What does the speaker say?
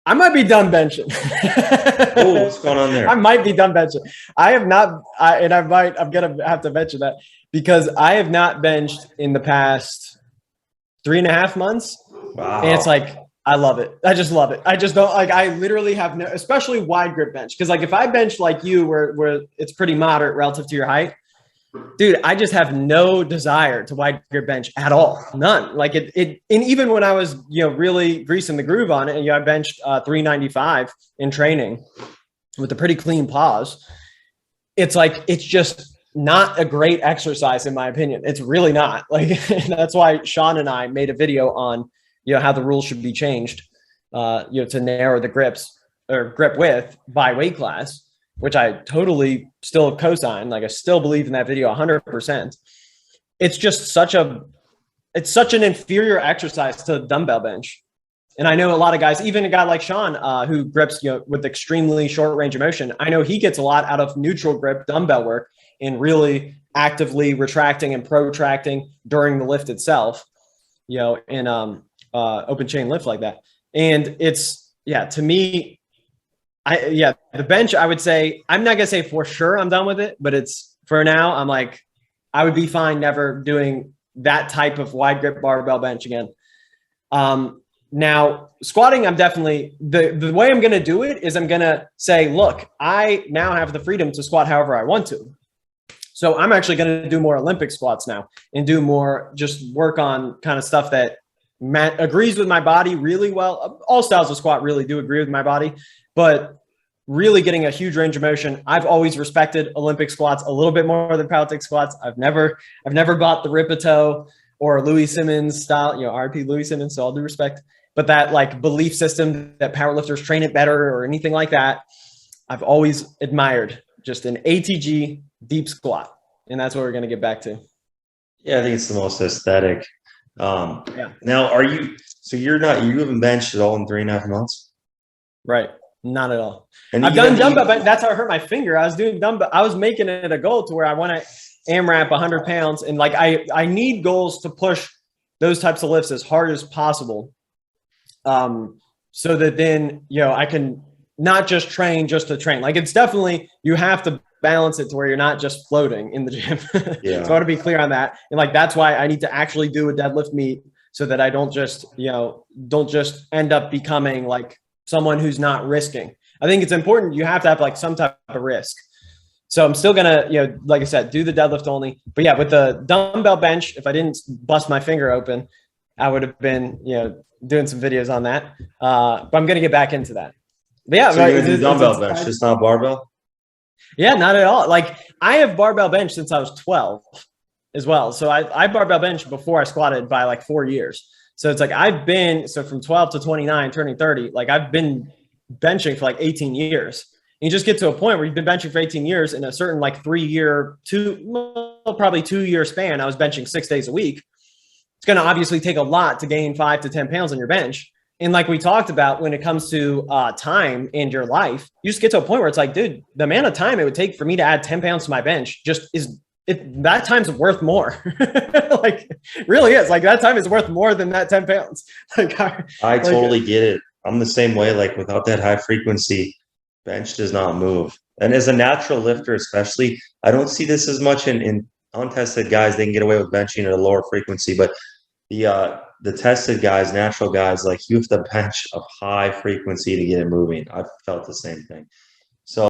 I might be done benching. Oh, what's going on I there? might be done benching. I have not, and I'm going to have to mention that because I have not benched in the past 3.5 months. And it's Wow. like, I love it. I just love it. I just don't like, I literally have no, especially wide grip bench. Cause like if I bench like you, where it's pretty moderate relative to your height, dude, I just have no desire to wide grip bench at all. None. Like and even when I was, really greasing the groove on it, and I benched 395 in training with a pretty clean pause. It's like, it's just not a great exercise in my opinion. It's really not. Like, that's why Sean and I made a video on, how the rules should be changed, to narrow the grips or grip width by weight class, which I totally still co-sign. Like I still believe in that video 100%. It's just it's such an inferior exercise to dumbbell bench. And I know a lot of guys, even a guy like Sean, who grips, with extremely short range of motion. I know he gets a lot out of neutral grip dumbbell work and really actively retracting and protracting during the lift itself, in open chain lift like that. And it's, yeah, to me, the bench, I would say, I'm not gonna say for sure I'm done with it, but it's for now, I'm like, I would be fine never doing that type of wide grip barbell bench again. Now squatting, I'm definitely the way I'm going to do it is I'm going to say, look, I now have the freedom to squat however I want to. So I'm actually going to do more Olympic squats now and do more, just work on kind of stuff that agrees with my body really well. All styles of squat really do agree with my body, but really getting a huge range of motion. I've always respected Olympic squats a little bit more than powerlifting squats. I've never bought the Ripito or Louis Simmons style, RP Louis Simmons, so all due respect. But that like belief system that powerlifters train it better or anything like that, I've always admired just an ATG deep squat. And that's what we're going to get back to. Yeah, I think it's the most aesthetic. Yeah. Now, you haven't benched at all in 3.5 months? Right. Not at all. And I've done dumbbell, but that's how I hurt my finger. I was doing dumbbell. I was making it a goal to where I want to AMRAP 100 pounds. And like, I need goals to push those types of lifts as hard as possible. So that then, I can not just train just to train. Like it's definitely, you have to balance it to where you're not just floating in the gym. Yeah. So I want to be clear on that. And like, that's why I need to actually do a deadlift meet so that I don't just end up becoming like someone who's not risking. I think it's important. You have to have like some type of risk. So I'm still going to, like I said, do the deadlift only, but yeah, with the dumbbell bench, if I didn't bust my finger open, I would have been, doing some videos on that. But I'm going to get back into that. But yeah, so you're dumbbell bench, just not barbell? Yeah, not at all. Like I have barbell bench since I was 12 as well. So I barbell bench before I squatted by like 4 years. So it's like I've been, so from 12 to 29, turning 30, like I've been benching for like 18 years. And you just get to a point where you've been benching for 18 years in a certain like 3-year, probably 2-year span. I was benching 6 days a week. It's going to obviously take a lot to gain 5 to 10 pounds on your bench. And like we talked about, when it comes to time in your life, you just get to a point where it's like, dude, the amount of time it would take for me to add 10 pounds to my bench just is that time's worth more. Like really is, like that time is worth more than that 10 pounds. Like I totally get it. I'm the same way. Like without that high frequency, bench does not move. And as a natural lifter, especially, I don't see this as much in untested guys. They can get away with benching at a lower frequency, but the tested guys, natural guys, like you have to bench a high frequency to get it moving. I've felt the same thing.